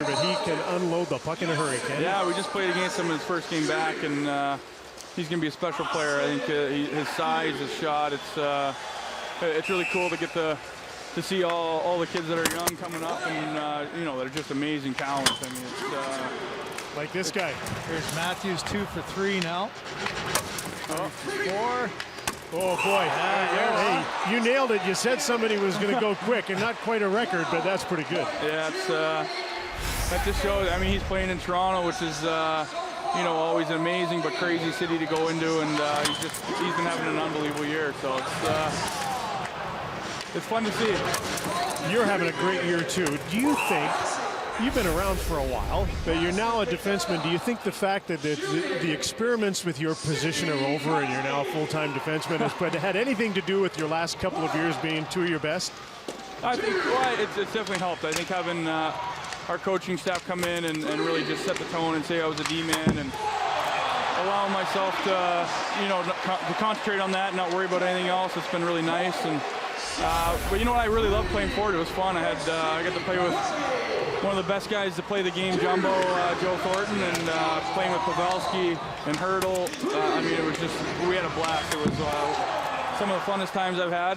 but he can unload the puck in a hurry, can he? Yeah, we just played against him in his first game back, and he's going to be a special player. I think his size, his shot, it's really cool to get to see all the kids that are young coming up and, you know, that are just amazing talents. I mean, it's like this guy. Here's Matthews 2 for 3 now. 4. Oh, boy. Hey, you nailed it. You said somebody was going to go quick, and not quite a record, but that's pretty good. Yeah, that just shows. I mean, he's playing in Toronto, which is, you know, always an amazing but crazy city to go into, and he's been having an unbelievable year. So it's fun to see. You're having a great year, too. Do you think, you've been around for a while, but you're now a defenseman. Do you think the fact that the experiments with your position are over and you're now a full-time defenseman has had anything to do with your last couple of years being two of your best? I think it's definitely helped. I think having our coaching staff come in and really just set the tone and say I was a D-man and allowing myself to, you know, to concentrate on that and not worry about anything else. It's been really nice. And but you know what? I really love playing forward. It was fun. I got to play with one of the best guys to play the game, Jumbo, Joe Thornton, and playing with Pavelski and Hurdle. I mean, it was just, we had a blast. It was some of the funnest times I've had.